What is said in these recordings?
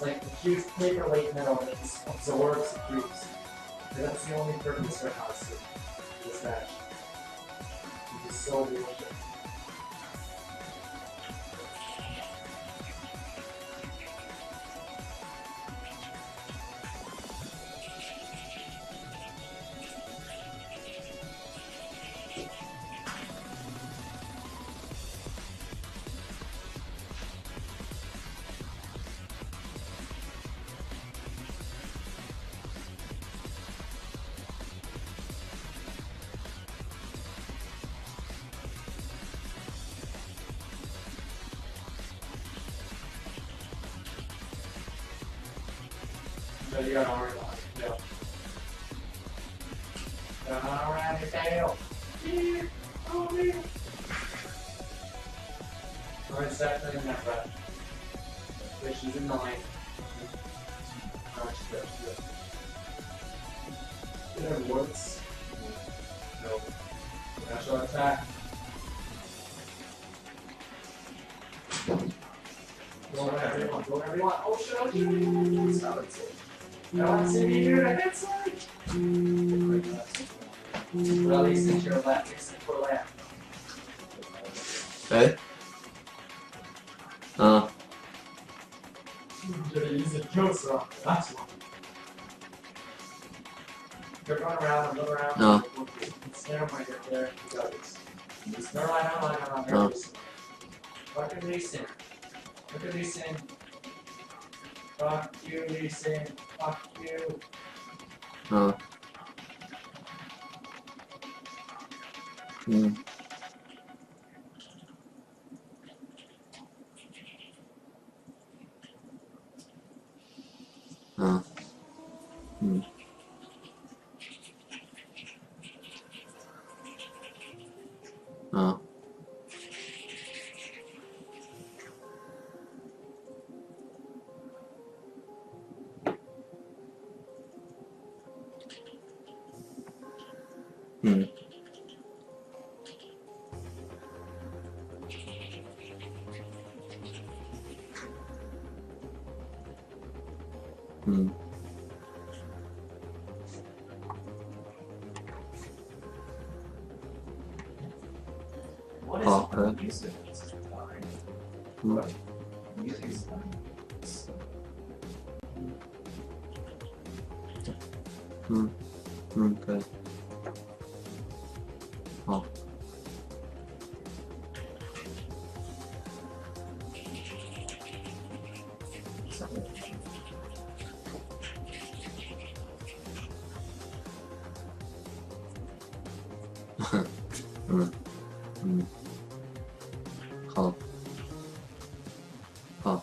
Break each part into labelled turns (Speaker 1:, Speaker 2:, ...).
Speaker 1: Like, choose paper late metal that absorbs creeps. That's the only purpose for house this match. Which is so bullshit. No, you gotta worry about it. No. Don't around your tail. Yeah. Oh, man. Alright, start playing that breath. Which is annoying. It works. No. Natural attack. Go wherever you want. Go wherever you want. Oh shit, oh shit. Stop it. I want to see me, dude. I can't see. Well, at least it's your left. It's your left.
Speaker 2: Hey?
Speaker 1: You're using jokes wrong. That's wrong. You're going around and going around.
Speaker 2: No.
Speaker 1: Snare might get there. You got this. Never mind, never mind, never mind.
Speaker 2: No.
Speaker 1: Fucking Leeson. Look at Leeson. Fuck you, Leeson. Fuck you.
Speaker 2: No. Hmm. No. Hmm. No. Hmm. Hmm. Oh, okay. Hmm. Hmm. Hmm. Okay. Oh. Hmm. Hmm. Oh. Oh.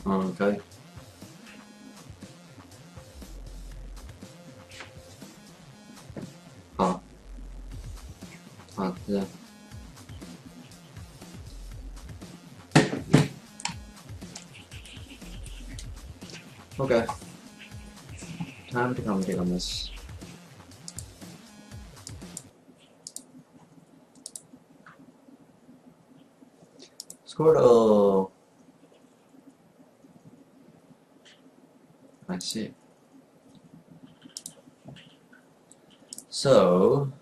Speaker 2: Oh, okay. Oh. Oh, yeah. Okay. Time to commentate on this. Scored a... I see. So...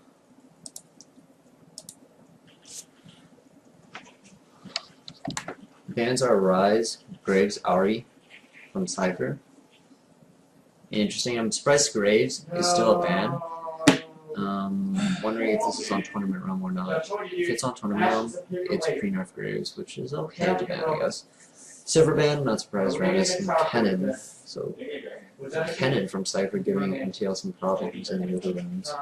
Speaker 2: Bans are Rise, Graves, Ari from Sypher. Interesting. I'm surprised Graves is still a ban. Wondering if this is on Tournament Realm or not. If it's on Tournament Realm, it's pre-nerf Graves, which is okay to ban, I guess. Sypher ban, not surprised. Ramus and Kennen. So, Kennen from Sypher giving MTL some problems in the other rounds.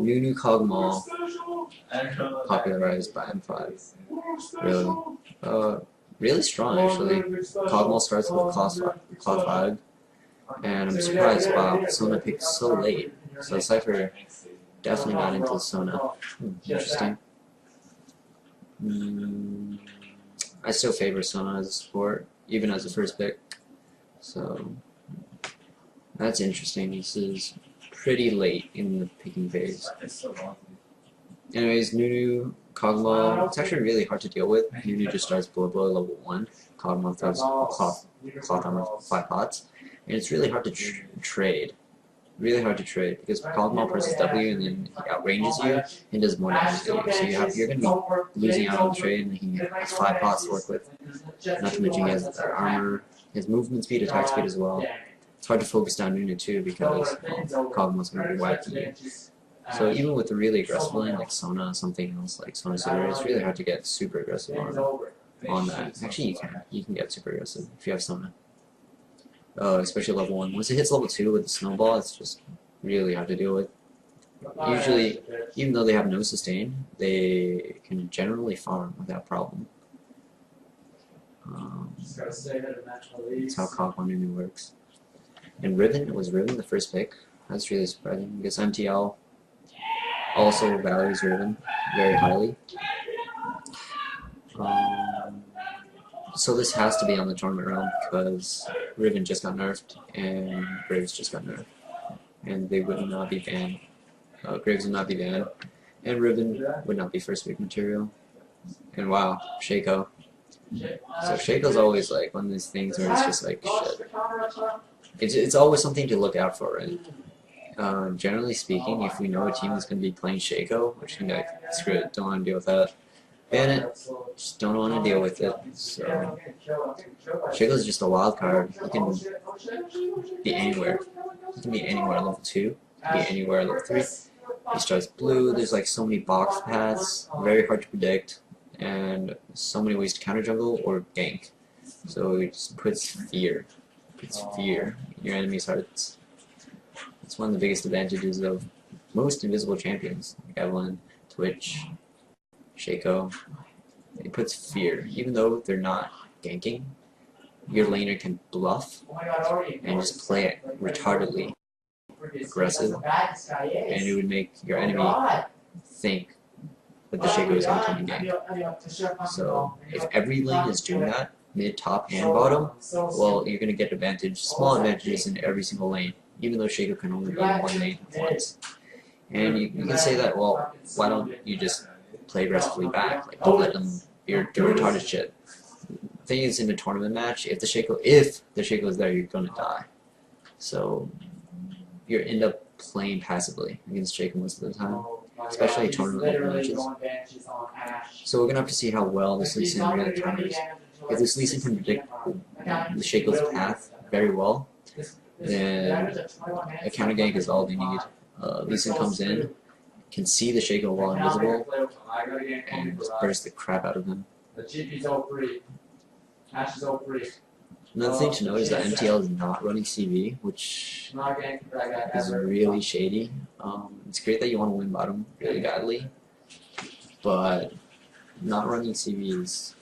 Speaker 2: Nunu Kog'Maw, popularized by M5. Really? Really strong, actually. Kog'Maw starts with Claw Flag, and I'm surprised, wow, Sona picked so late. So Sypher definitely got into Sona. Interesting. I still favor Sona as a support, even as a first pick. So, that's interesting. This is pretty late in the picking phase. Anyways, Nunu, Kog'Maw, it's actually really hard to deal with. Nunu just starts Blow level 1, Kog'Maw throws cloth armor 5 pots, and it's really hard to trade. Really hard to trade because Kog'Maw presses W and then he outranges you and does more damage to you. So you're going to be losing out on the trade, and he has 5 pots to work with. Not to mention he has armor, his movement speed, attack speed as well. It's hard to focus down Nunu too because Kog'Maw's going to be wacky. So even with a really aggressive lane like Sona, something else like Sona Sypher, it's really hard to get super aggressive on that. Actually, you can get super aggressive if you have Sona. Especially level 1. Once it hits level 2 with the snowball, it's just really hard to deal with. Usually, even though they have no sustain, they can generally farm without problem. That's how Kog'Maw Nunu works. And Riven, was Riven the first pick? That's really surprising because MTL also values Riven very highly. So this has to be on the tournament realm because Riven just got nerfed and Graves just got nerfed. And they would not be banned. Graves would not be banned. And Riven would not be first pick material. And wow, Shaco. So Shaco's always like one of these things where it's just like, shit. It's always something to look out for, right? Generally speaking, if we know a team is going to be playing Shaco, which can be like, screw it, don't want to deal with that. Ban it, just don't want to deal with it. So Shaco's just a wild card. He can be anywhere. He can be anywhere level 2, he can be anywhere level 3. He starts blue, there's like so many box paths, very hard to predict, and so many ways to counter jungle or gank. So it just puts fear. It's fear in your enemy's hearts. It's one of the biggest advantages of most invisible champions, like Evelyn, Twitch, Shaco. It puts fear. Even though they're not ganking, your laner can bluff and just play it retardedly aggressive, and it would make your enemy think that the Shaco is going to come and gank. So if every lane is doing that, mid, top, and bottom, well, you're going to get small advantages in every single lane, even though Shaco can only be in one lane once. And you can say that, well, why don't you just play aggressively back? Like, don't let them do retarded shit. The thing is, in a tournament match, if the Shaco is there, you're going to die. So you end up playing passively against Shaco most of the time, especially tournament matches. So we're going to have to see how well this Lee Sin really counters. If this Lee Sin can predict the Shaco's path very well, then a counter gank is all they need. Lee Sin comes in, can see the Shaco while invisible, and just burst the crap out of him. Another thing to note is that MTL is not running CV, which is really shady. It's great that you want to win bottom really badly, but not running CV is,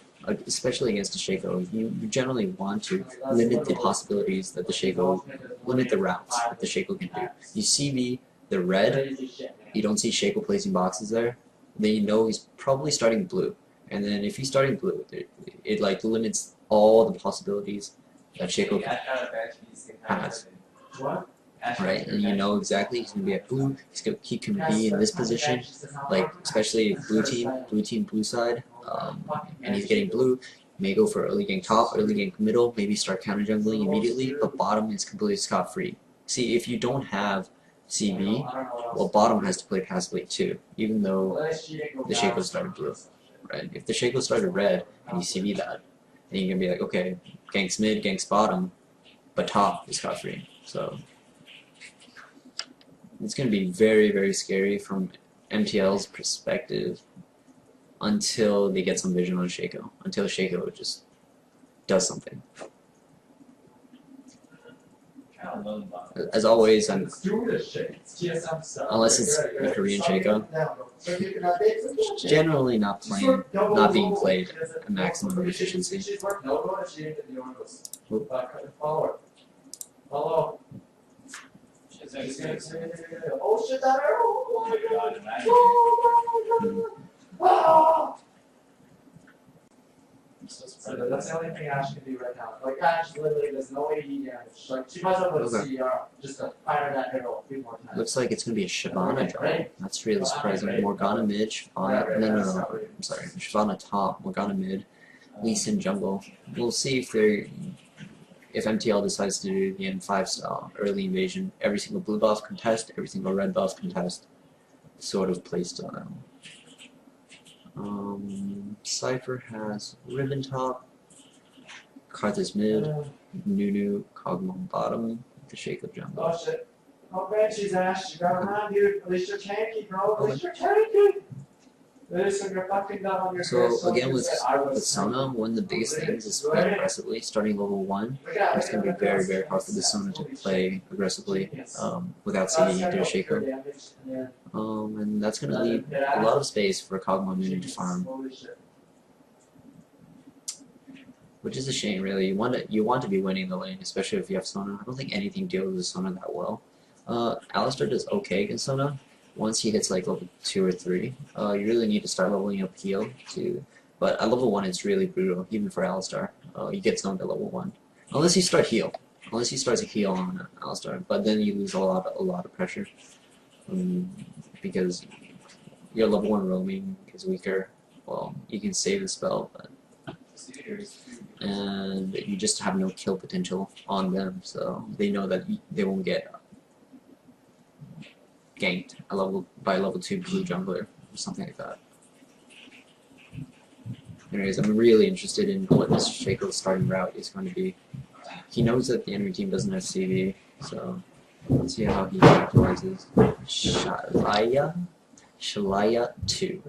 Speaker 2: especially against a Shaco, you generally want to limit the possibilities that the Shaco, limit the routes that the Shaco can do. You CV the red, you don't see Shaco placing boxes there, then you know he's probably starting blue. And then if he's starting blue, it like limits all the possibilities that Shaco has. Right, and you know exactly he's gonna be at blue. He can be in this position, like especially blue team, blue side, and he's getting blue. May go for early gank top, early gank middle, maybe start counter jungling immediately. But bottom is completely scot free. See, if you don't have CV, well, bottom has to play passively too, even though the Shaco started blue. Right, if the Shaco started red and you CV that, then you're gonna be like, okay, ganks mid, ganks bottom, but top is scot free. So it's going to be very, very scary from MTL's perspective until they get some vision on Shaco. Until Shaco just does something. As always, unless it's a Korean Shaco, it's generally not being played at maximum efficiency. Oop.
Speaker 1: That's the only thing Ash can do right now. Like Ash literally does no AD damage. Like she might as well put a CDR just to fire that arrow a few more times.
Speaker 2: Looks like it's gonna be a Shyvana jungle. That's really surprising. Morgana mid, Shyvana. No. I'm sorry. Shyvana top, Morgana mid, Lee Sin jungle. We'll see if MTL decides to do the M5 style, early invasion, every single blue buff contest, every single red buff contest sort of playstyle. Sypher has Ribbon top, Karthus mid, Nunu, Kog'Maw bottom, the Shake of jungle.
Speaker 1: Oh shit. Oh man, she's Ash. You got around, dude. At least you're tanky, bro. At least you're tanky.
Speaker 2: So again with Sona, one of the biggest things is playing aggressively. Starting level 1, it's going to be very, very hard for the Sona to play aggressively without CD into a Shaco. And that's going to leave a lot of space for Kog'Maw Nunu to farm. Which is a shame, really. You want to be winning the lane, especially if you have Sona. I don't think anything deals with Sona that well. Alistar does okay against Sona. Once he hits like level 2 or 3, you really need to start leveling up heal too. But at level 1, it's really brutal, even for Alistar. You get zoned at level 1, unless you start heal. Unless he starts a heal on Alistar, but then you lose a lot of pressure because your level 1 roaming is weaker. Well, you can save the spell, but and you just have no kill potential on them, so they know that they won't get ganked by level 2 blue jungler or something like that. Anyways, I'm really interested in what this Shaco's starting route is going to be. He knows that the enemy team doesn't have CV, so let's see how he capitalizes. Shalaya 2.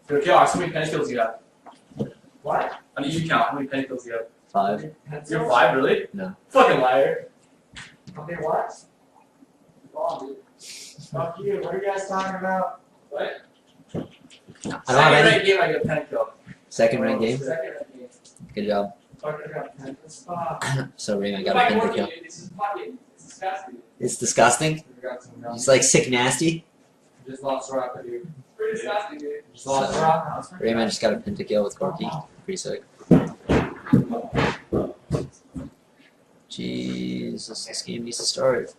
Speaker 3: So Chaox, how many penny kills you got?
Speaker 1: What?
Speaker 3: I need you to count. How many penny kills you got?
Speaker 2: 5.
Speaker 3: You're 5, really?
Speaker 2: No.
Speaker 3: Fucking liar.
Speaker 1: Okay, what? Fuck you. What are you guys talking about?
Speaker 3: What?
Speaker 2: I don't have
Speaker 3: Second
Speaker 2: any.
Speaker 3: rank game, I get a penny kill.
Speaker 2: Second rank game?
Speaker 1: Second rank game.
Speaker 2: Good job.
Speaker 1: Fucking got 10.
Speaker 2: So Raymond got a penta kill.
Speaker 3: This is fucking disgusting.
Speaker 2: It's disgusting. He's like sick nasty.
Speaker 1: Just lost rock, dude.
Speaker 3: It's pretty disgusting, dude.
Speaker 1: Just lost
Speaker 2: So,
Speaker 1: rock.
Speaker 2: Raymond just got a pentakill with Corky. Pretty sick. Jesus, this game needs to start.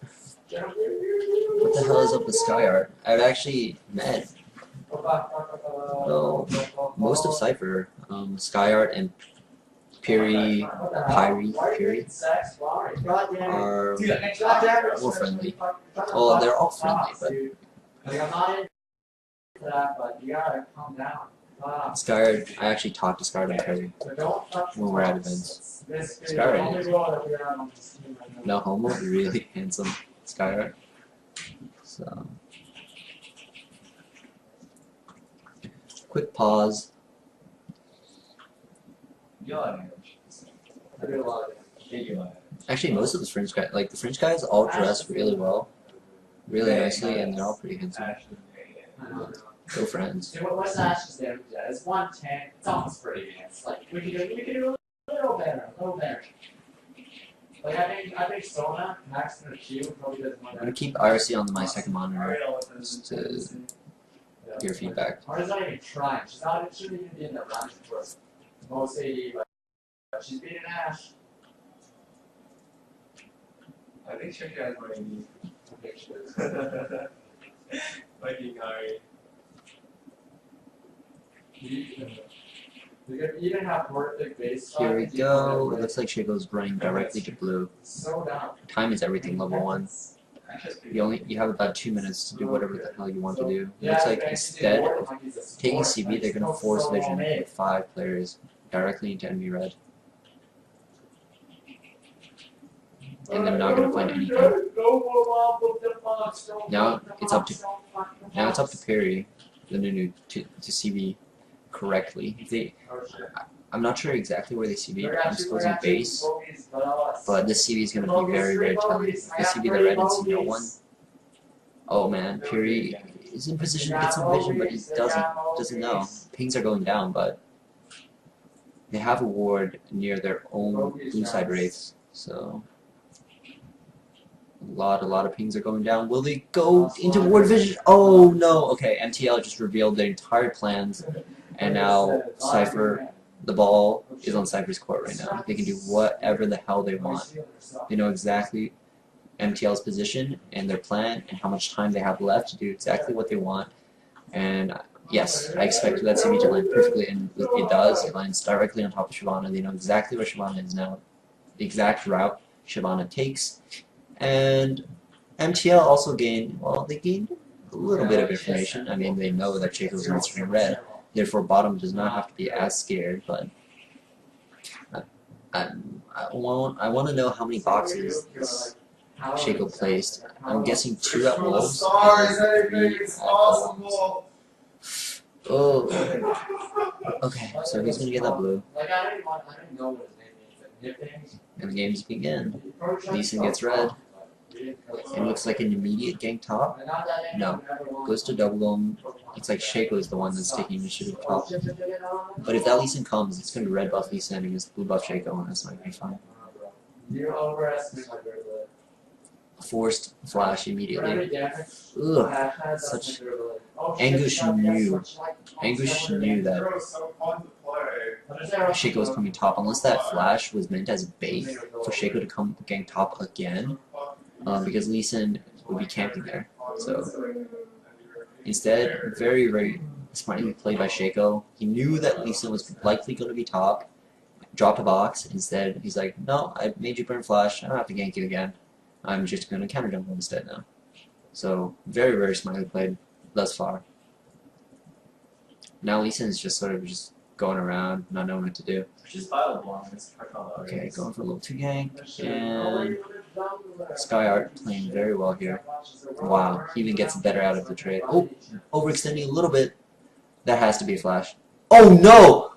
Speaker 2: What the hell is up with Skyart? I've actually met most of Sypher, Skyart and Piri are more friendly. Well, they're all friendly, but
Speaker 1: I'm not into that, but you gotta calm down.
Speaker 2: Skyart, I actually talked to Skyart and Perry when we're at events. Skyart, no homo, really handsome Skyart. So, quick pause. Actually, most of the French guys, like the French guys, all dress really well, really nicely, and they're all pretty handsome. Go friends.
Speaker 1: See, what's Ash's damage at? It's 110. It's almost pretty nice. Like, we can do a little better, Like, I think Sona, Max and Q probably doesn't want
Speaker 2: I'm gonna keep IRC on my second monitor just to hear feedback.
Speaker 1: Maria's not even trying. She shouldn't even be in the running for most AD, but she's beating Ash.
Speaker 3: I think she has what I need. Fucking hard.
Speaker 1: You can even have Morphic base.
Speaker 2: Here we go. It looks like Shaco's running directly to blue.
Speaker 1: So down.
Speaker 2: Time is everything, level 1. You have about 2 minutes to do whatever the hell you want to do. It looks like instead of taking CB, they're gonna force vision with 5 players directly into enemy red. And they're not gonna find anything. Now it's up to Perry, the Nunu, to CB correctly. I'm not sure exactly where they CB. I'm supposing base, but this CB is gonna be very, very telling. If they CB the red and see no one, oh man, Perry is in position to get some vision, but he doesn't know. Pings are going down, but they have a ward near their own blue side wraiths, so lot of pings are going down. Will they go into ward vision? Oh no! Okay, MTL just revealed their entire plans, and now Sypher, the ball is on Sypher's court right now. They can do whatever the hell they want. They know exactly MTL's position and their plan and how much time they have left to do exactly what they want. And yes, I expected that CB to land perfectly, and it does. It lands directly on top of Shyvana. They know exactly where Shyvana is now, the exact route Shyvana takes. And MTL also gained, well, they gained a little bit of information. I mean, they know that Chaco is restream red, therefore bottom does not have to be as scared, but I want to know how many boxes Chaco placed. I'm guessing 2 at Wolves and 3 at Wolves. Oh, okay, so he's gonna get that blue. And the games begin. Leeson gets red. It looks like an immediate gank top. No. Goes to double him. Looks like Shaco is the one that's taking initiative top. But if that Leeson comes, it's going to red buff Leeson against blue buff Shaco, and that's not going to be fun. Forced flash immediately. Ugh. Such... Anguish knew that Shaco was coming top, unless that flash was meant as bait for Shaco to come gank top again, because Leeson would be camping there. So instead, very smartly played by Shaco. He knew that Leeson was likely going to be top, dropped a box. Instead, he's like, no, I made you burn flash, I don't have to gank you again. I'm just going to counter jump instead now. So very smartly played thus far. Now Leeson is just sort of just going around, not knowing what to do. Okay, going for a little 2 gank, and SkyArt playing very well here. Wow, he even gets better out of the trade. Oh, overextending a little bit. That has to be a flash. Oh no!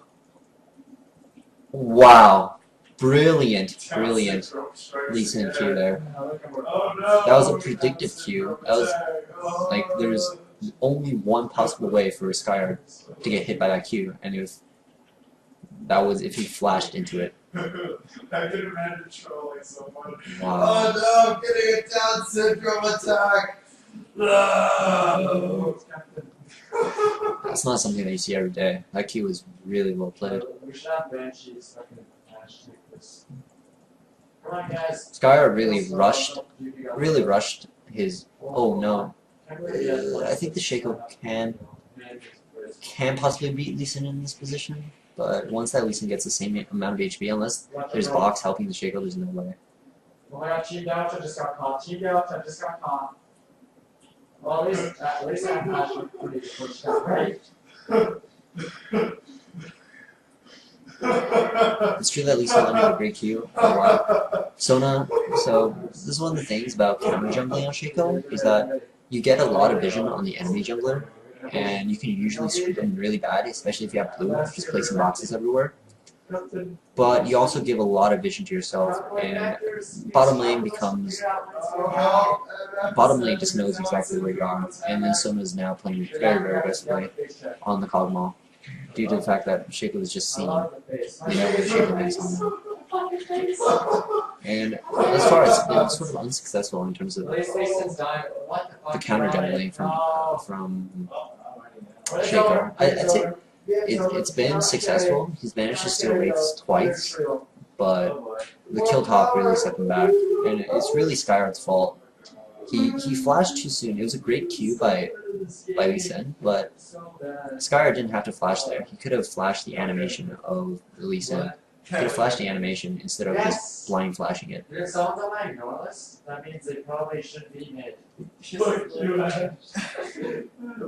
Speaker 2: Wow. Brilliant Leeson Q there. That was a predictive Q. That was like there's only one possible way for SkyArt to get hit by that Q, and if he flashed into it.
Speaker 4: I can imagine trolling someone.
Speaker 2: Wow.
Speaker 4: Oh no, I'm getting a Down syndrome attack! No!
Speaker 2: That's not something that you see every day. That Q was really well played. SkyArt really rushed his. Oh no! I think the Shaco can possibly beat Leeson in this position, but once that Leeson gets the same amount of HP, unless there's box helping the Shaco, there's no way.
Speaker 1: Oh my god, Team Delta just got caught. Team Delta just got caught. Well, at least I'm actually pretty pushed out, right?
Speaker 2: It's true that Leeson landed a great Q. Oh wow. Sona, so this is one of the things about counter jungling on Shaco, is that you get a lot of vision on the enemy jungler, and you can usually screw them really bad, especially if you have blue, just placing boxes everywhere. But you also give a lot of vision to yourself, and bottom lane just knows exactly where you are, and then Sona is now playing very aggressively on the Cogmall, due to the fact that Shaco was just seen, you know, with Shaco makes on them. And as far as it's been sort of unsuccessful in terms of the counter jungling from Shaco. I'd say it's been successful. He's managed to steal wraiths twice, but the kill top really set him back, and it's really SkyArt's fault. He flashed too soon. It was a great Q by Leeson, but SkyArt didn't have to flash there. He could have flashed the animation of Leeson. He could have flashed the animation instead of just blind flashing it.
Speaker 1: There's some of them I noticed. That means they probably should be mid.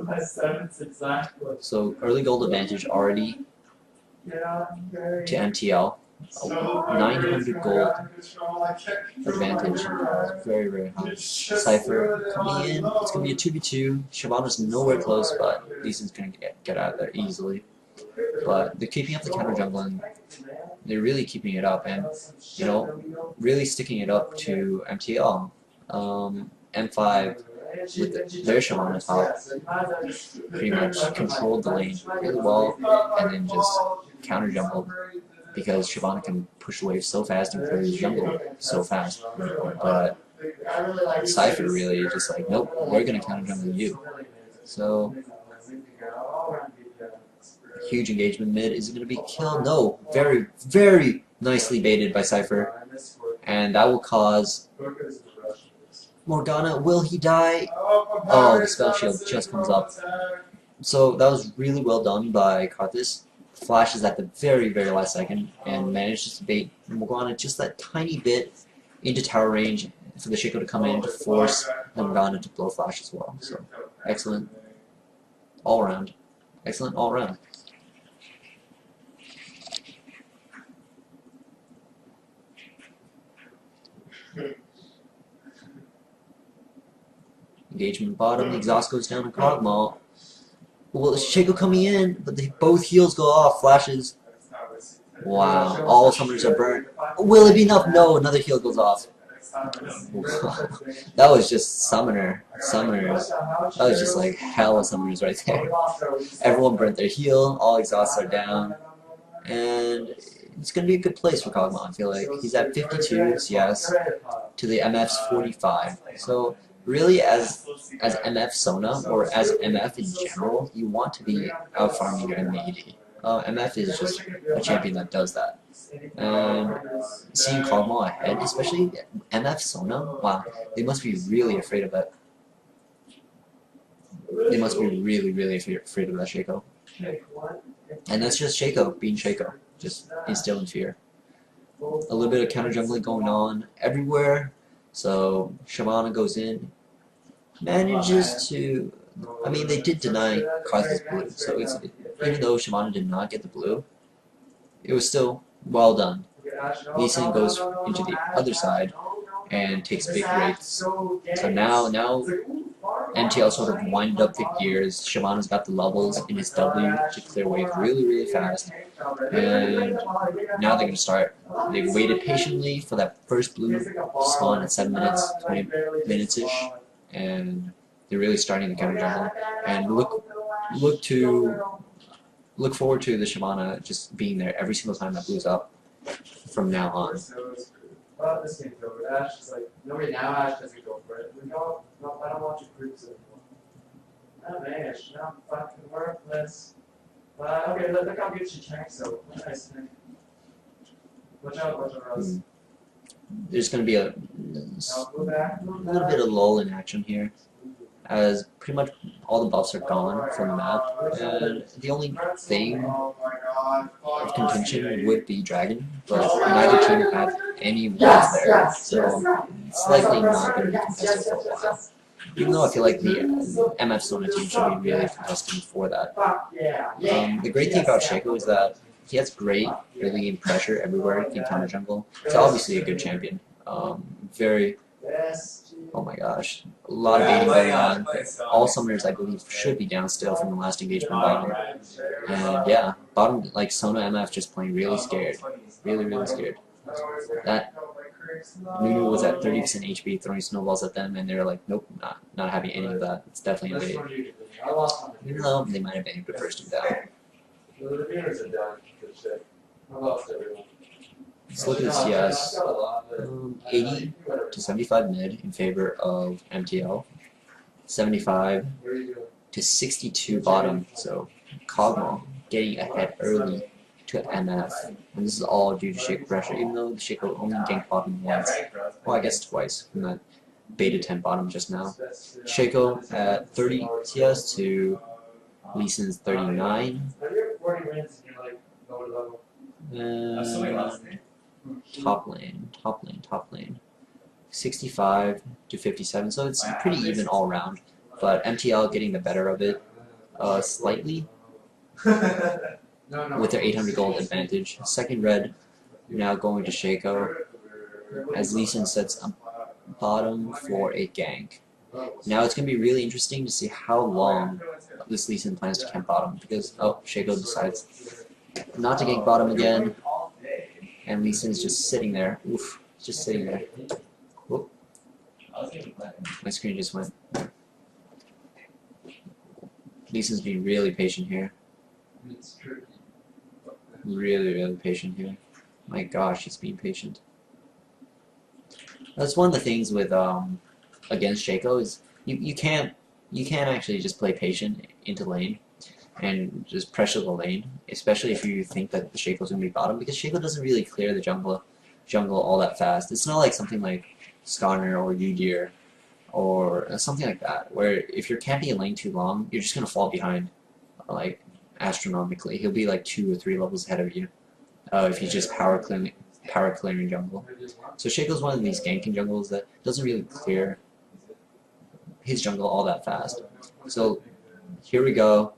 Speaker 1: My 7's exactly.
Speaker 2: So early gold advantage already to MTL. 900 gold advantage. Very high. Sypher coming in. It's going to be a 2v2. Shyvana's nowhere close, but Leeson's going to get out of there easily. But they're keeping up the counter jungling. They're really keeping it up, and you know, really sticking it up to MTL. M5 with their Shyvana top pretty much controlled the lane really well, and then just counter jumbled, because Shyvana can push away so fast and clear his jungle so fast. But Sypher really just like, nope, we're gonna counter jungle you. So huge engagement mid. Is it gonna be killed? No. Very, very nicely baited by Sypher. And that will cause Morgana. Will he die? Oh, the spell shield just comes up. So that was really well done by Karthus. Flashes at the very, very last second and manages to bait Morgana just that tiny bit into tower range for the Shaco to come in to force the Morgana to blow flash as well. So excellent all around. Excellent all around. Engagement bottom, the exhaust goes down to Cogmaw. Well, Shaco coming in, but both heals go off, flashes. Wow, all summoners are burnt. Will it be enough? No, another heal goes off. That was just summoners. That was just like hell of summoners right there. Everyone burnt their heal, all exhausts are down. And it's going to be a good place for Cogmaw, I feel like. He's at 52 CS to the MF's 45. So really, as MF Sona, or as MF in general, you want to be out farming your MAD. MF is just a champion that does that. And seeing Cogmaw ahead, especially MF Sona, wow, they must be really afraid of that. They must be really, really afraid of that Shaco. And that's just Shaco being Shaco, just instilling fear. A little bit of counter jungling going on everywhere. So Shyvana goes in, manages to. I mean, they did deny Karthus blue, so even though Shyvana did not get the blue, it was still well done. Lee Sin goes into the other side and takes big rates. So now MTL sort of winded up the gears. Shyvana's got the levels in his W to clear wave really, really fast. And now they're going to start. They waited patiently for that first blue to spawn at 7 minutes, 20 minutes-ish. And they're really starting the counter jungle. And look forward to the Shyvana just being there every single time that blue's up from now on.
Speaker 1: This game's over. Ash is like, nobody now, Ash doesn't go for it. I don't want your groups anymore. Oh man, Ash, not fucking worthless. Okay, look how good she tanks, so nice thing. Watch out, Rose.
Speaker 2: There's going to be a little bit of lull in action here, as pretty much all the buffs are gone from the map, and the only thing of contention would be Dragon, but neither team have any wards there, so it's likely not going to be contested for a while. Even though I feel like the MF Sona team should be really contesting for that. The great thing about Shaco is that he has great early game pressure everywhere in counter jungle. He's obviously a good champion. Oh my gosh, a lot of baiting going on. All summoners, I believe, should be down still from the last engagement bottom. And yeah, bottom, like Sona MF just playing really scared. Really, really scared. That Nunu was at 30% HP throwing snowballs at them, and they were like, nope, not having any of that. It's definitely a bait. Even though they might have been able to burst him down. Let's look at the CS. 80 to 75 mid in favor of MTL. 75 to 62 bottom. So Cogmaw getting ahead early to MF. And this is all due to Shaco pressure, even though the Shaco only ganked bottom once. Well, I guess twice from that beta 10 bottom just now. Shaco at 30 CS to Lee Sin's 39. Top lane. 65 to 57, so it's pretty even all around. But MTL getting the better of it slightly with their 800 gold advantage. Second red now going to Shaco as Lee Sin sets a bottom for a gank. Now it's going to be really interesting to see how long this Lee Sin plans to camp bottom, because Shaco decides not to gank bottom again. And Lee Sin's just sitting there. Oof, just sitting there. Whoop. My screen just went. Lee Sin's being really patient here. Really, really patient here. My gosh, he's being patient. That's one of the things with against Shaco is you can't actually just play patient into lane and just pressure the lane, especially if you think that the Shaco's gonna be bottom, because Shaco doesn't really clear the jungle all that fast. It's not like something like Skarner or Udyr or something like that, where if you're camping in lane too long, you're just gonna fall behind, like astronomically. He'll be like 2 or 3 levels ahead of you if he's just power clearing jungle. So Shaco's one of these ganking jungles that doesn't really clear his jungle all that fast. So here we go.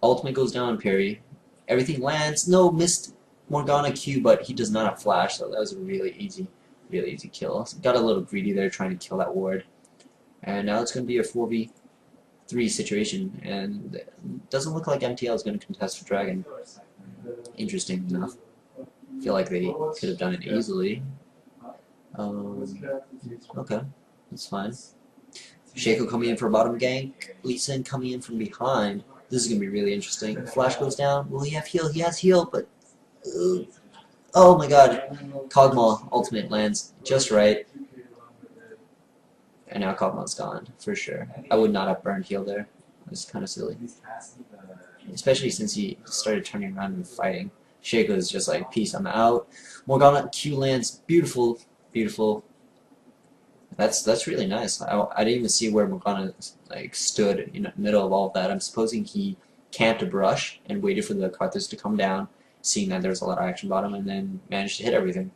Speaker 2: Ultimate goes down on parry. Everything lands. No, missed Morgana Q, but he does not have flash, so that was a really easy kill. Got a little greedy there trying to kill that ward. And now it's going to be a 4v3 situation, and it doesn't look like MTL is going to contest for Dragon. Interesting enough. I feel like they could have done it easily. Okay, that's fine. Shaco coming in for a bottom gank. Lee Sin coming in from behind. This is going to be really interesting. Flash goes down. Will he have heal? He has heal, but... oh my god. Kog'Maw ultimate lands just right. And now Kog'Maw's gone, for sure. I would not have burned heal there. It's kind of silly. Especially since he started turning around and fighting. Shaco is just like, peace, I'm out. Morgana Q lands. Beautiful, beautiful. That's really nice. I didn't even see where Morgana like stood in the middle of all of that. I'm supposing he camped a brush and waited for the Karthus to come down, seeing that there was a lot of action bottom, and then managed to hit everything.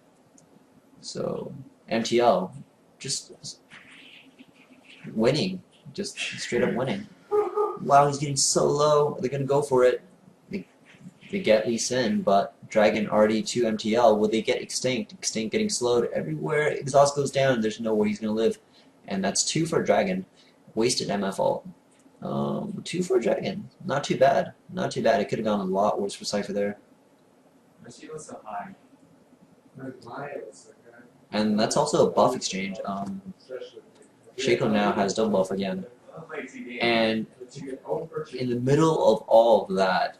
Speaker 2: So MTL just winning, just straight up winning. Wow, he's getting so low. They're gonna go for it. They get Lee Sin, but Dragon already to MTL. Will they get Extinct? Extinct getting slowed everywhere. Exhaust goes down. There's nowhere he's gonna live, and that's 2 for Dragon. Wasted MF ult. 2 for Dragon. Not too bad. Not too bad. It could have gone a lot worse for Sypher there. And that's also a buff exchange. Shaco now has double buff again. And in the middle of all of that,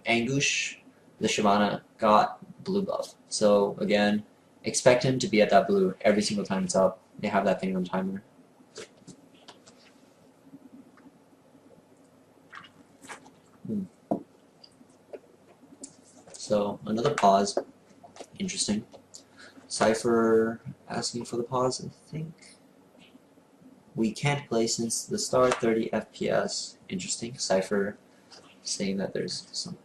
Speaker 2: Anguish, the Shyvana, got blue buff. So again, expect him to be at that blue every single time it's up. They have that thing on timer. So another pause. Interesting. Sypher asking for the pause, I think. We can't play since the start, 30 FPS. Interesting. Sypher saying that there's some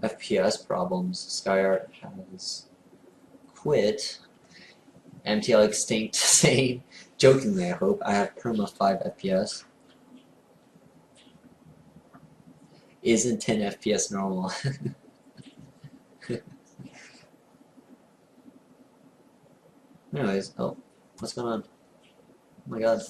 Speaker 2: FPS problems. Skyart has quit. MTL Extinct saying, jokingly I hope, I have perma 5 FPS. Isn't 10 FPS normal? Anyways, oh, what's going on? Oh my god.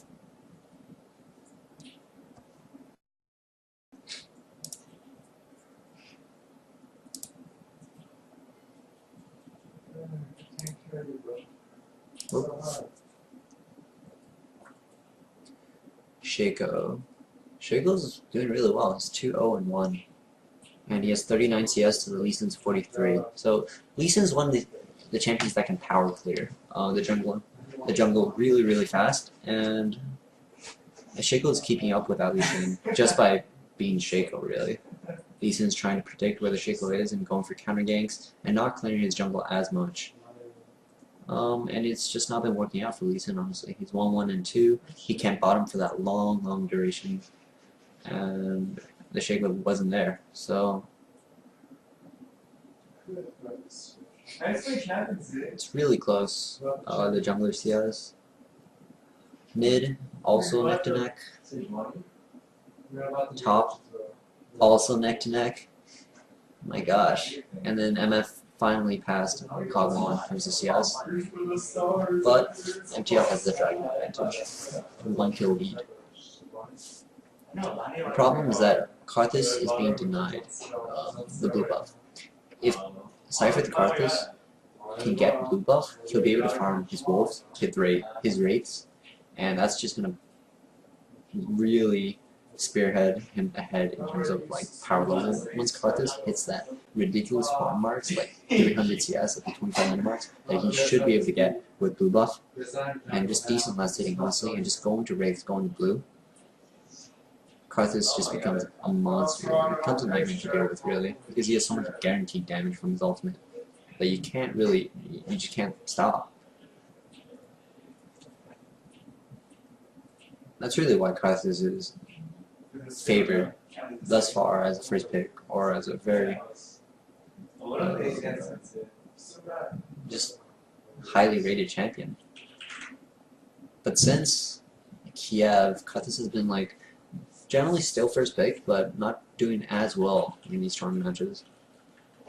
Speaker 2: Shaco. Shaco's doing really well. He's 2-0-1. And he has 39 CS to the Lee Sin's 43. So Lee Sin's one of the champions that can power clear the jungle really, really fast. And Shaco's keeping up with Lee Sin just by being Shaco, really. Lee Sin's trying to predict where the Shaco is and going for counter ganks and not clearing his jungle as much. And it's just not been working out for Lee Sin, honestly. He's 1-1 and 2. He can't bottom for that long duration. And the Shaco wasn't there. So it's really close. The jungler CS. Mid, also neck to neck. Top, also neck to neck. My gosh. And then MF finally passed Kog'Maw in terms of CS. But MTL has the Dragon advantage. 1 kill lead. The problem is that Karthus is being denied the blue buff. If Sypher the Karthus can get blue buff, he'll be able to farm his wolves, his wraiths, and that's just going to really spearhead him ahead in terms of like power level. Once Karthus hits that ridiculous farm marks, like 300 CS at the 25-minute marks, that he should be able to get with blue buff, and just decent last hitting honestly, and just going to Wraith, going to blue, Karthus just becomes a monster. It becomes a nightmare to deal with really, because he has so much guaranteed damage from his ultimate that you can't really, you just can't stop. That's really why Karthus is favored thus far as a first pick, or as a very just highly rated champion. But since Kiev, Karthus has been like generally still first pick, but not doing as well in these strong matches.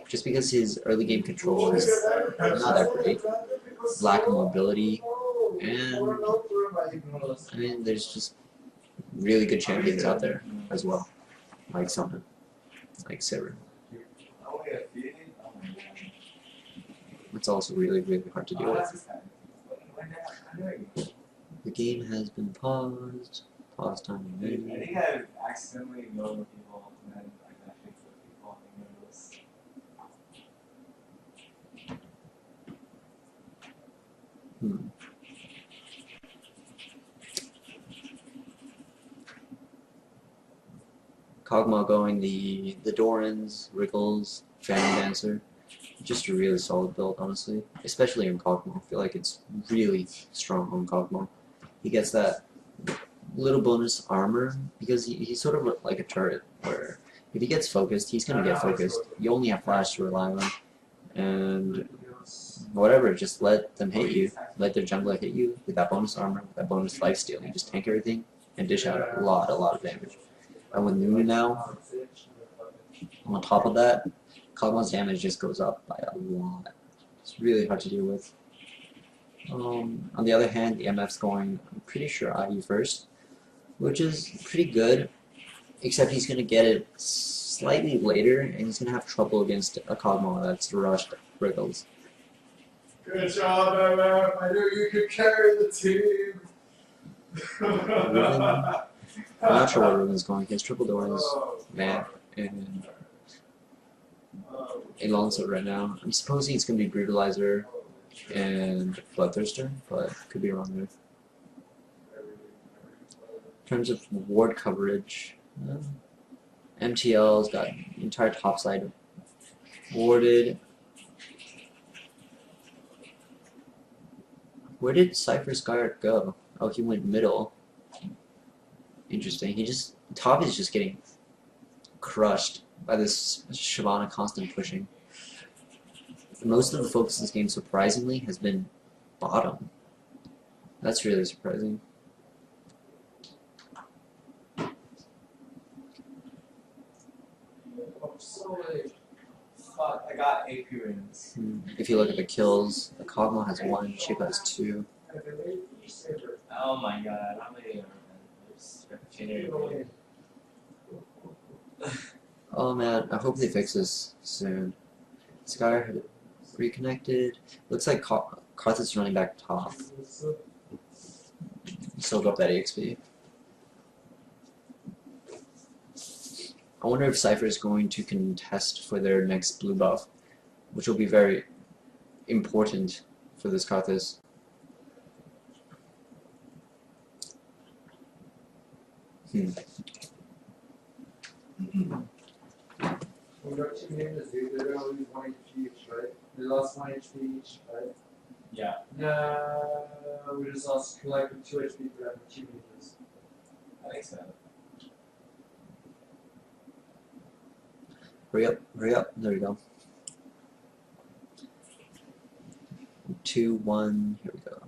Speaker 2: Just because his early game control is not that great, lack of mobility, and I mean there's just really good champions out there as well, like Sona, like Sypher. It's also really hard to deal with. The game has been paused. Pause time.
Speaker 4: I think I accidentally ignored people and then I actually put people on the list.
Speaker 2: Kog'Maw going the Dorans, Wriggles, Phantom Dancer. Just a really solid build, honestly. Especially in Kog'Maw. I feel like it's really strong on Kog'Maw. He gets that little bonus armor because he's sort of like a turret where if he gets focused, he's gonna get focused. You only have flash to rely on, and whatever, just let them hit you. Let their jungler hit you with that bonus armor, with that bonus lifesteal. You just tank everything and dish out a lot of damage. And with Nunu now, on top of that, Kog'Maw's damage just goes up by a lot. It's really hard to deal with. On the other hand, the MF's going, I'm pretty sure IU first, which is pretty good, except he's going to get it slightly later, and he's going to have trouble against a Kog'Maw that's rushed Wriggles.
Speaker 4: Good job, MF. I knew you could carry the team.
Speaker 2: I'm not sure where Ruben's going. He has triple doors, Vamp, and Alonso right now. I'm supposing it's going to be Brutalizer and Bloodthirster, but could be wrong there. In terms of ward coverage, MTL's got the entire top side warded. Where did Sypher Skyart go? Oh, he went middle. Interesting. Top is just getting crushed by this Shyvana constant pushing. Most of the focus of this game, surprisingly, has been bottom. That's really surprising.
Speaker 4: Fuck, I got AP wins.
Speaker 2: If you look at the kills, the Kog'Maw has 1, Chico has 2.
Speaker 4: Oh my god, how many
Speaker 2: Oh man, I hope they fix this soon. Sky had reconnected. Looks like Karthus is running back top. Soak up that EXP. I wonder if Sypher is going to contest for their next blue buff, which will be very important for this Karthus.
Speaker 1: We got 2 minutes, dude. They're gonna lose 1 HP each, right? They lost 1 HP each, right?
Speaker 4: Yeah.
Speaker 1: No, we just lost collective 2 HP for having 2 meters.
Speaker 4: I think so.
Speaker 2: Hurry up, there we go. 2, 1, here we go.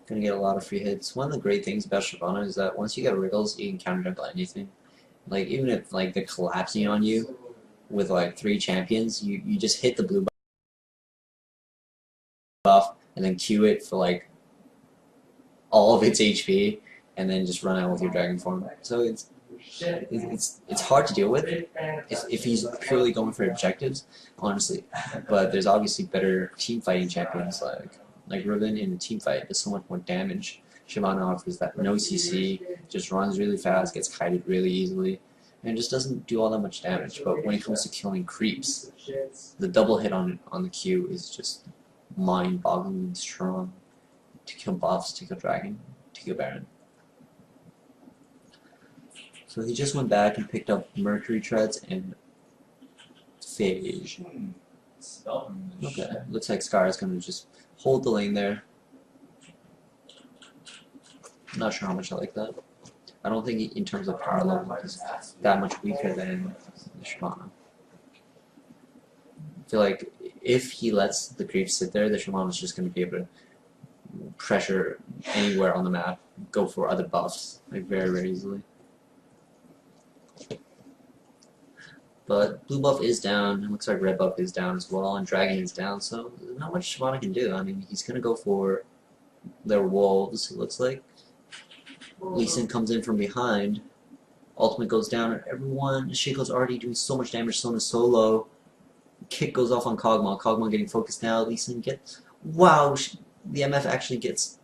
Speaker 2: Gonna get a lot of free hits. One of the great things about Shyvana is that once you get Wriggles, you can counter jump on anything. Like, even if like they're collapsing on you with like 3 champions, you just hit the blue buff and then Q it for like all of its HP and then just run out with your dragon form. So it's hard to deal with if he's purely going for objectives, honestly. But there's obviously better team fighting champions like Riven in a team fight does so much more damage Shyvana offers that no CC, just runs really fast, gets kited really easily, and just doesn't do all that much damage. But when it comes to killing creeps, the double hit on the Q is just mind-bogglingly strong to kill buffs, to kill Dragon, to kill Baron. So he just went back and picked up Mercury Treads and Phage. Okay, looks like Scar is going to just hold the lane there. Not sure how much I like that. I don't think in terms of power level he's that much weaker than the Shyvana. I feel like if he lets the creeps sit there, the Shyvana is just going to be able to pressure anywhere on the map, go for other buffs, like very, very easily. But blue buff is down, it looks like red buff is down as well, and dragon is down, so not much Shyvana can do. I mean, he's going to go for their wolves, it looks like. Lee Sin comes in from behind, ultimate goes down, and everyone, Shaco's already doing so much damage, Sona solo. Kick goes off on Kog'Maw, Kog'Maw getting focused now, Lee Sin gets, wow, the MF actually gets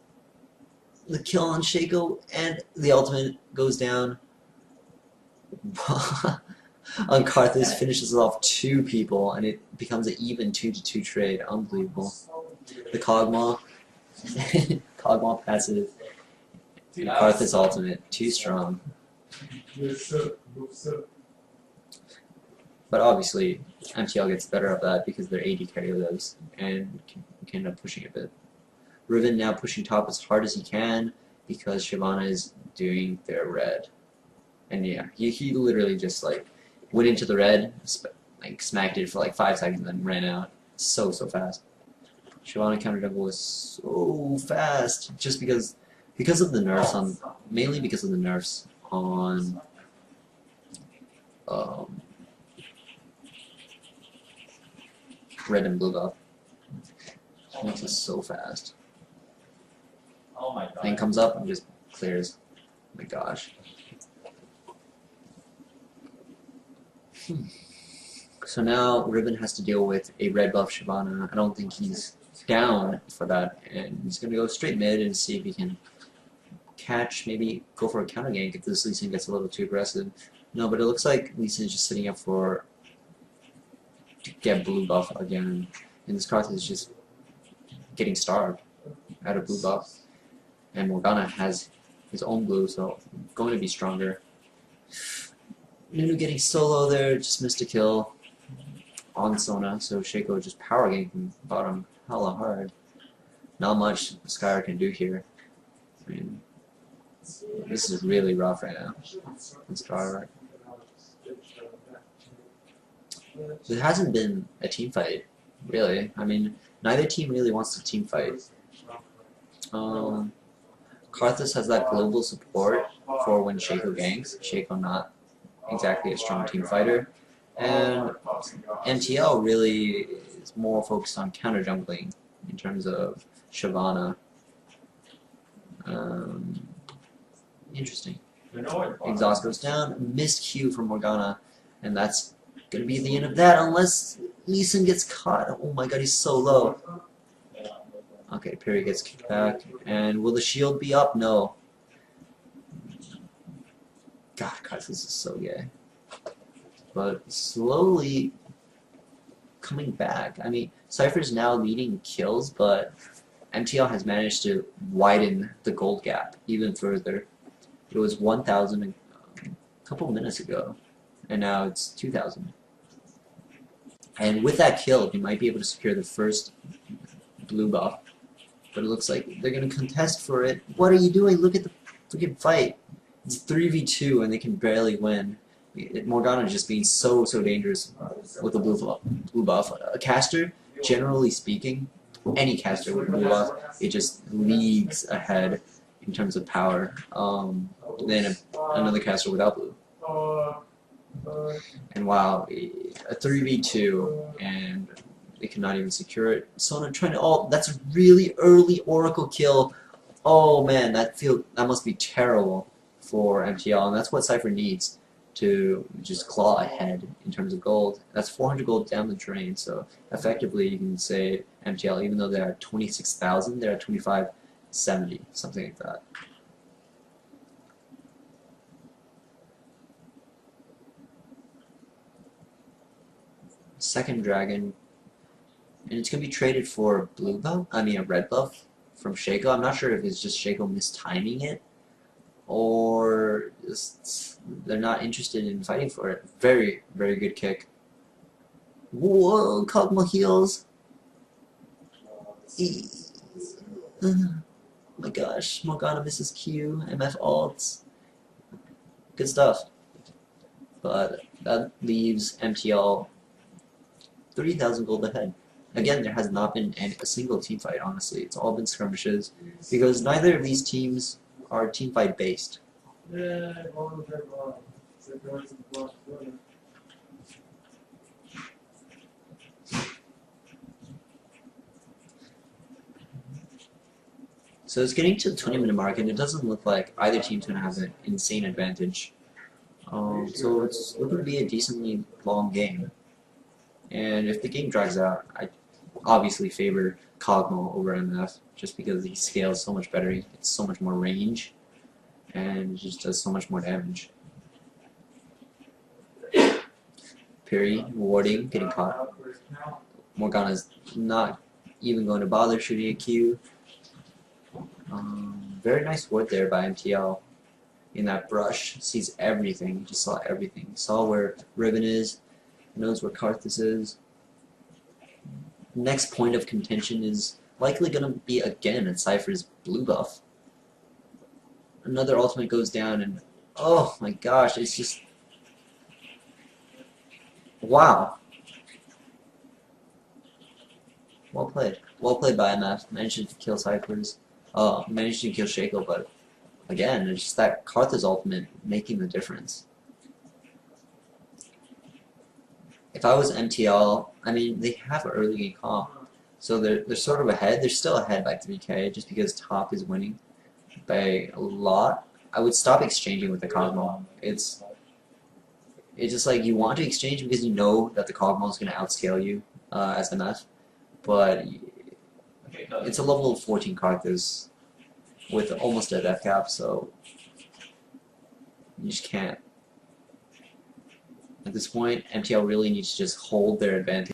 Speaker 2: the kill on Shaco, and the ultimate goes down. On Karthus, finishes off 2 people, and it becomes an even 2-2 trade. Unbelievable. The Kog'Maw, Kog'Maw passive, and Karthus ultimate, too strong. But obviously, MTL gets better of that because their AD carry lives, and can end up pushing a bit. Riven now pushing top as hard as he can, because Shyvana is doing their red. And yeah, he literally just like went into the red, like smacked it for like 5 seconds and then ran out. So fast. Shyvana counter jungle was so fast just because of the nerfs on, mainly because of the nerfs on red and blue buff. It makes it so fast.
Speaker 4: Oh my god.
Speaker 2: Thing comes up and just clears. Oh my gosh. So now Riven has to deal with a red buff Shyvana. I don't think he's down for that, and he's gonna go straight mid and see if he can catch, maybe go for a counter gank if this Lee Sin gets a little too aggressive. No, but it looks like Lee Sin is just sitting up to get blue buff again, and this Karthus is just getting starved out of blue buff, and Morgana has his own blue, so going to be stronger. Nunu getting solo there, just missed a kill on Sona, so Shaco just power ganking bottom hella hard. Not much Skyr can do here. I mean, this is really rough right now. Let's try right. It hasn't been a team fight, really. I mean, neither team really wants to team fight. Karthus has that global support for when Shaco ganks. Shaco not exactly a strong team fighter, and MTL really is more focused on counter jungling in terms of Shyvana. Interesting. Exhaust goes down, missed Q from Morgana, and that's gonna be the end of that unless Lee Sin gets caught. Oh my god, he's so low. Okay, Perry gets kicked back, and will the shield be up? No. God, Karthus is so gay. But slowly coming back. I mean, Sypher's now leading kills, but MTL has managed to widen the gold gap even further. It was 1,000 a couple minutes ago, and now it's 2,000. And with that kill, he might be able to secure the first blue buff. But it looks like they're going to contest for it. What are you doing? Look at the freaking fight. It's 3v2 and they can barely win. Morgana is just being so dangerous with the blue buff. A caster, generally speaking, any caster with blue buff, it just leagues ahead in terms of power than another caster without blue. And wow, a 3v2 and they cannot even secure it. Sona trying to, oh, that's a really early Oracle kill. Oh man, that must be terrible for MTL, and that's what Sypher needs to just claw ahead in terms of gold. That's 400 gold down the drain, so effectively you can say MTL, even though they're at 26,000, they're at 70, something like that. Second dragon, and it's gonna be traded for blue buff. I mean a red buff from Shaco. I'm not sure if it's just Shaco mistiming it, or just they're not interested in fighting for it. Very, very good kick. Whoa, Kog'Maw heals. Oh my gosh, Morgana misses Q, MF ults. Good stuff. But that leaves MTL 3,000 gold ahead. Again, there has not been a single team fight, honestly. It's all been skirmishes, because neither of these teams are team fight based. So it's getting to the 20-minute mark, and it doesn't look like either team's going to have an insane advantage. So it's looking to be a decently long game. And if the game drags out, I obviously favor Kog'Maw over MF, just because he scales so much better, he gets so much more range, and just does so much more damage. Parry, warding, getting caught. Morgana's not even going to bother shooting a Q. Very nice ward there by MTL. In that brush, sees everything. He just saw everything. He saw where Ribbon is, knows where Karthus is. Next point of contention is likely going to be again at Sypher's blue buff. Another ultimate goes down, and oh my gosh, it's just wow. Well played. Well played by MF. Managed to kill Sypher's. Managed to kill Shaco, but again, it's just that Karthus ultimate making the difference. If I was MTL, I mean, they have an early game comp, so they're sort of ahead. They're still ahead by 3K, just because top is winning by a lot. I would stop exchanging with the Kog'Maw. It's just like you want to exchange because you know that the Kog'Maw is going to outscale you as MF, but it's a level 14 Karthus with almost a death cap, so you just can't. At this point, MTL really needs to just hold their advantage.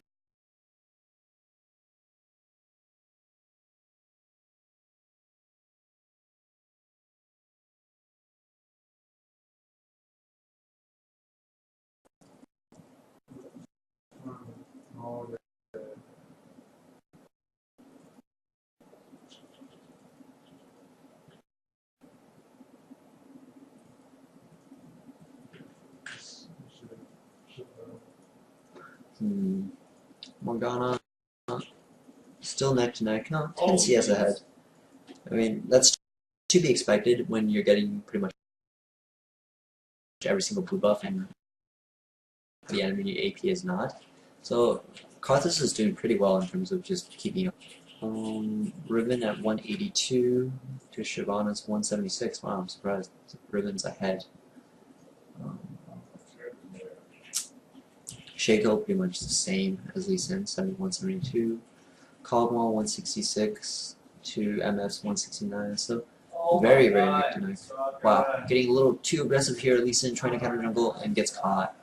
Speaker 2: Morgana still neck to neck. No, 10 CS ahead. I mean, that's to be expected when you're getting pretty much every single blue buff and the enemy AP is not. So Karthus is doing pretty well in terms of just keeping up. Ribbon at 182 to Shyvana's 176. Wow, I'm surprised. Ribbon's ahead. Shaco pretty much the same as Lee Sin, 71, 72. Kog'Maw 166 to MF's 169. So very, very neck to neck. Wow, getting a little too aggressive here. Lee Sin trying to counter jungle and gets caught.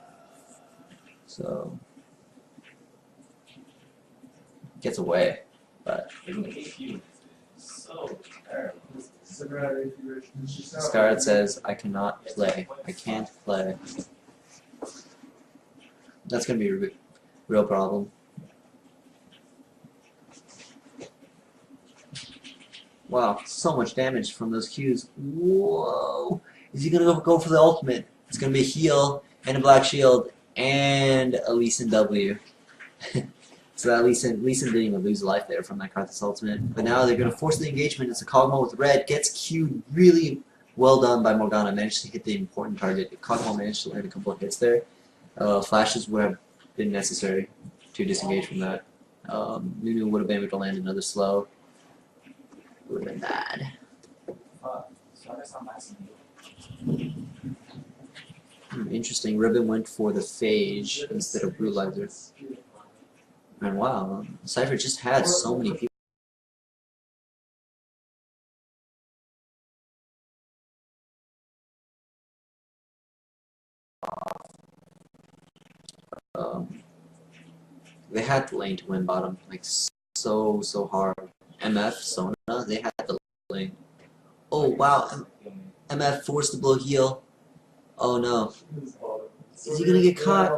Speaker 2: So gets away, but Scarlet says, "I cannot play. I can't play." That's gonna be a real problem. Wow, so much damage from those Qs. Whoa! Is he gonna go for the ultimate? It's gonna be a heal and a black shield and a Lee Sin W. So that Lee Sin didn't even lose life there from that Karthus ultimate. But now they're gonna force the engagement. It's a Kog'Maw with red. Gets Q'd really well done by Morgana. Managed to hit the important target. Kog'Maw managed to land a couple of hits there. Flashes would have been necessary to disengage from that. Nunu would have been able to land another slow. It would have been bad. Interesting. Ribbon went for the Phage instead of Brutalizer. And wow, Sypher just had so many people. they had the lane to win bottom, like so hard. MF, Sona, they had the lane. Oh wow, MF forced the blow heal. Oh no. Is he gonna get caught?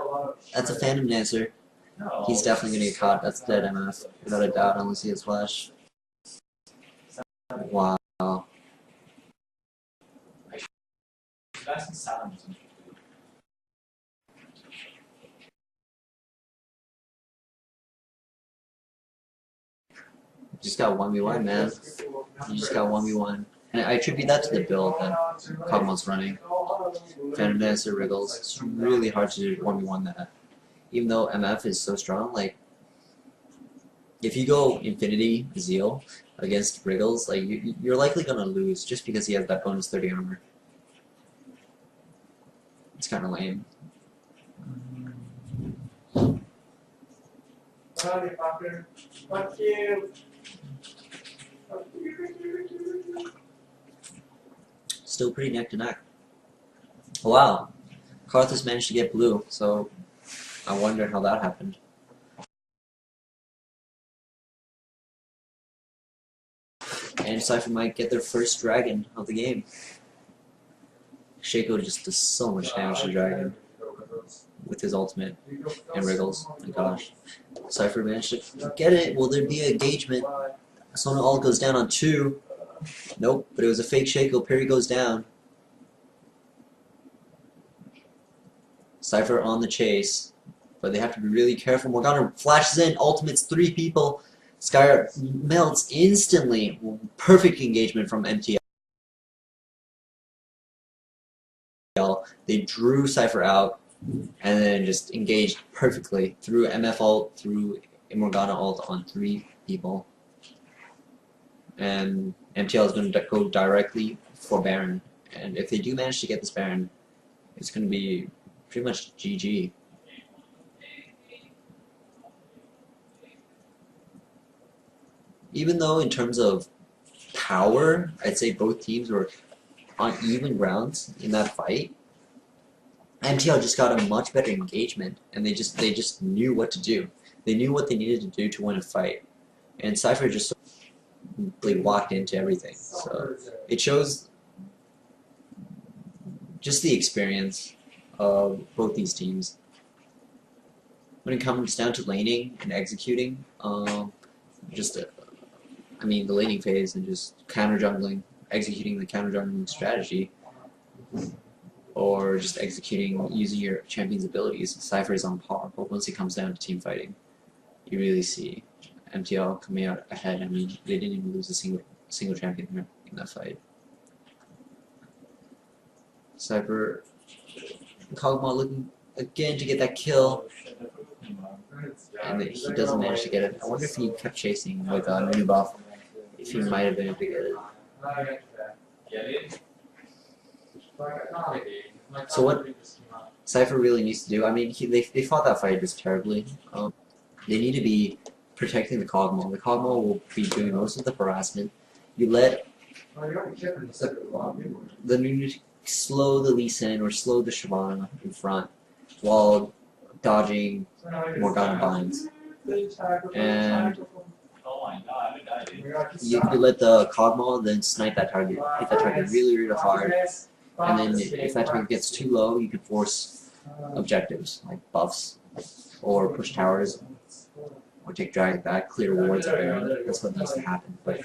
Speaker 2: That's a Phantom Dancer. He's definitely gonna get caught. That's dead MF. Without a doubt, unless he has flash. Wow. You just got 1v1, man. You just got 1v1. And I attribute that to the build that Cogmon's running. Phantom Dancer, Wriggles. It's really hard to 1v1 that. Even though MF is so strong, like, if you go Infinity Zeal against Wriggles, like, you're likely gonna lose just because he has that bonus 30 armor. It's kinda lame.
Speaker 1: Howdy, fucker. Fuck you.
Speaker 2: Still pretty neck to neck. Wow. Karthus managed to get blue, so I wonder how that happened. And Sypher might get their first dragon of the game. Shaco just does so much damage to the dragon with his ultimate and Wriggles. Oh my gosh. Sypher managed to get it. Will there be an engagement? Sona ult goes down on 2. Nope, but it was a fake Shaco. Parry goes down. Sypher on the chase, but they have to be really careful. Morgana flashes in, ultimates 3 people. Skyr melts instantly. Perfect engagement from MTL. They drew Sypher out and then just engaged perfectly through MF ult, through Morgana ult on 3 people. And MTL is going to go directly for Baron. And if they do manage to get this Baron, it's going to be pretty much GG. Even though in terms of power, I'd say both teams were on even grounds in that fight, MTL just got a much better engagement, and they just knew what to do. They knew what they needed to do to win a fight, and Sypher just like walked into everything. So it shows just the experience of both these teams. When it comes down to laning and executing, I mean the laning phase and just counter jungling, executing the counter jungling strategy, or just executing using your champion's abilities, Sypher is on par. But once it comes down to team fighting, you really see MTL coming out ahead. I mean, they didn't even lose a single champion in that fight. Sypher, Kog'Maw looking again to get that kill, and he doesn't manage to get it. I wonder if he kept chasing with a new buff, if he might have been able to get it. So what Sypher really needs to do, I mean, they fought that fight just terribly. They need to be protecting the Kog'Maw. The Kog'Maw will be doing most of the harassment. You let the new slow the Lee Sin or slow the Shyvana in front while dodging Morgana binds. And you let the Kog'Maw then snipe that target, hit that target really, really hard. And then if that target gets too low, you can force objectives like buffs or push towers or take dragon back, clear wards at Baron. That's what needs to happen. But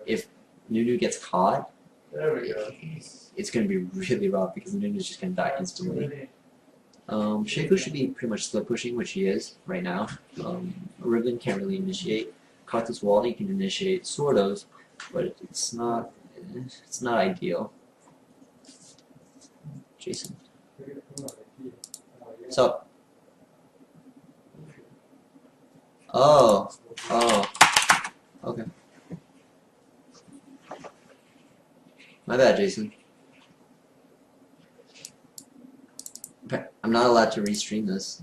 Speaker 2: if Nunu gets caught, it's going to be really rough because Nunu's just going to die instantly. Shaco should be pretty much split pushing, which he is right now. Ribbon can't really initiate. Karthus wall he can initiate, sort of, but it's not ideal. Jason. So. Oh. Okay. My bad, Jason. Okay, I'm not allowed to restream this.